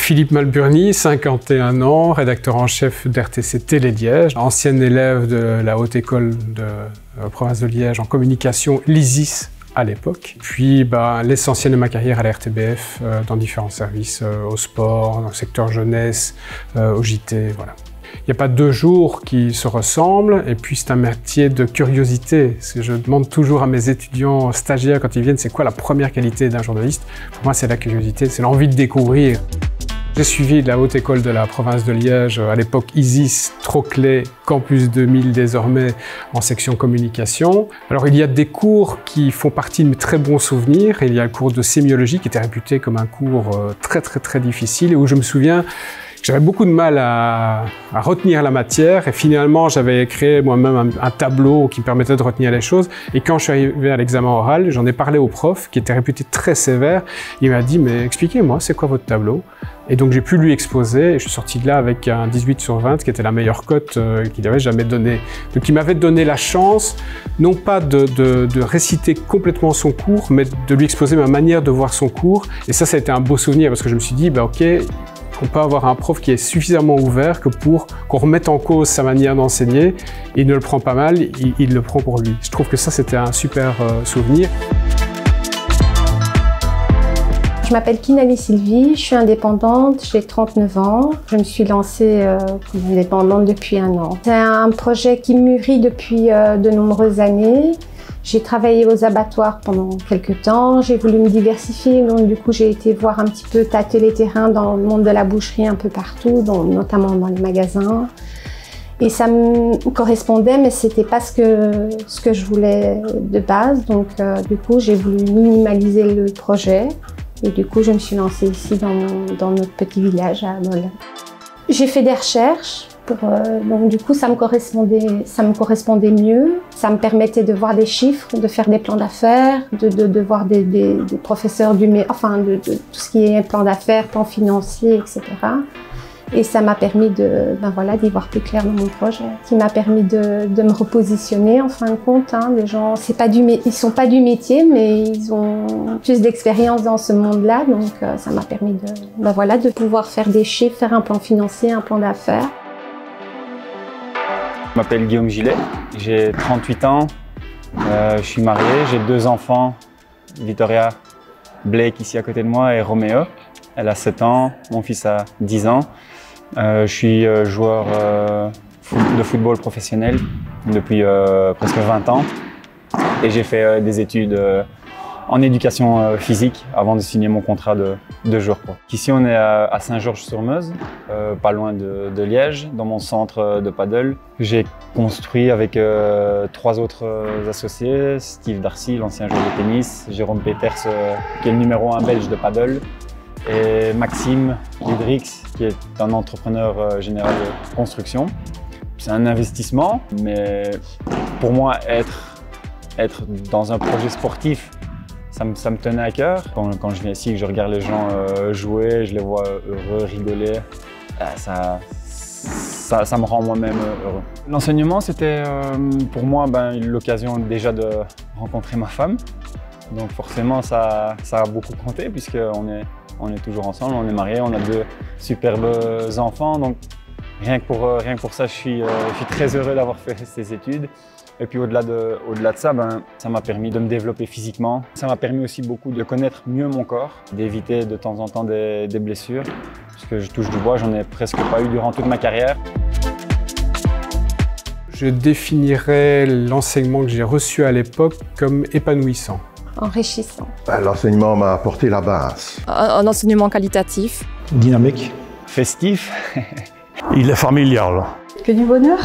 Philippe Malburny, 51 ans, rédacteur en chef d'RTC Télé Liège, ancien élève de la Haute École de province de Liège en communication, l'ISIS à l'époque. Puis l'essentiel de ma carrière à la RTBF, dans différents services, au sport, dans le secteur jeunesse, au JT, voilà. Il n'y a pas 2 jours qui se ressemblent, et puis c'est un métier de curiosité. Parce que je demande toujours à mes étudiants stagiaires quand ils viennent, c'est quoi la première qualité d'un journaliste? Pour moi, c'est la curiosité, c'est l'envie de découvrir. J'ai suivi la Haute École de la province de Liège, à l'époque ISIS, Troclé, Campus 2000 désormais, en section communication. Alors il y a des cours qui font partie de mes très bons souvenirs. Il y a le cours de sémiologie qui était réputé comme un cours très difficile, et où je me souviens j'avais beaucoup de mal à retenir la matière, et finalement j'avais créé moi-même un tableau qui me permettait de retenir les choses. Et quand je suis arrivé à l'examen oral, j'en ai parlé au prof qui était réputé très sévère. Il m'a dit « mais expliquez-moi, c'est quoi votre tableau ?» Et donc j'ai pu lui exposer, et je suis sorti de là avec un 18 sur 20 qui était la meilleure cote qu'il avait jamais donnée. Donc il m'avait donné la chance, non pas de réciter complètement son cours, mais de lui exposer ma manière de voir son cours. Et ça a été un beau souvenir, parce que je me suis dit ok, on peut avoir un prof qui est suffisamment ouvert que pour qu'on remette en cause sa manière d'enseigner. Il ne le prend pas mal, il le prend pour lui. Je trouve que ça, c'était un super souvenir. Je m'appelle Kinali Sylvie, je suis indépendante, j'ai 39 ans. Je me suis lancée comme indépendante depuis 1 an. C'est un projet qui mûrit depuis de nombreuses années. J'ai travaillé aux abattoirs pendant quelques temps, j'ai voulu me diversifier, donc du coup j'ai été voir un petit peu tâter les terrains dans le monde de la boucherie un peu partout, notamment dans les magasins. Et ça me correspondait, mais c'était pas ce que je voulais de base, donc du coup j'ai voulu minimaliser le projet, et du coup je me suis lancée ici dans notre petit village à Molle. J'ai fait des recherches. Donc du coup, ça me correspondait mieux. Ça me permettait de voir des chiffres, de faire des plans d'affaires, de voir des professeurs de tout ce qui est plan d'affaires, plan financier, etc. Et ça m'a permis d'y voir plus clair dans mon projet, qui m'a permis de me repositionner en fin de compte. Les gens, ils sont pas du métier, mais ils ont plus d'expérience dans ce monde-là, donc ça m'a permis de pouvoir faire des chiffres, faire un plan financier, un plan d'affaires. Je m'appelle Guillaume Gillet, j'ai 38 ans, je suis marié, j'ai 2 enfants, Victoria, Blake ici à côté de moi et Roméo. Elle a 7 ans, mon fils a 10 ans. Je suis joueur de football professionnel depuis presque 20 ans et j'ai fait des études en éducation physique avant de signer mon contrat de joueur pro. Ici on est à Saint-Georges-sur-Meuse, pas loin de Liège, dans mon centre de paddle. J'ai construit avec 3 autres associés, Steve Darcy, l'ancien joueur de tennis, Jérôme Peters, qui est le numéro 1 belge de paddle, et Maxime Lidrix, qui est un entrepreneur général de construction. C'est un investissement, mais pour moi, être dans un projet sportif, ça me tenait à cœur. Quand je viens ici, que je regarde les gens jouer, je les vois heureux, rigoler, ça me rend moi-même heureux. L'enseignement, c'était pour moi l'occasion déjà de rencontrer ma femme. Donc forcément, ça a beaucoup compté puisqu'on est toujours ensemble, on est mariés, on a 2 superbes enfants. Donc rien que pour ça, je suis très heureux d'avoir fait ces études. Et puis au-delà de ça, ça m'a permis de me développer physiquement. Ça m'a permis aussi beaucoup de connaître mieux mon corps, d'éviter de temps en temps des blessures. Parce que je touche du bois, j'en ai presque pas eu durant toute ma carrière. Je définirais l'enseignement que j'ai reçu à l'époque comme épanouissant. Enrichissant. L'enseignement m'a apporté la base. Un enseignement qualitatif. Dynamique. Festif. Il est familial. Que du bonheur.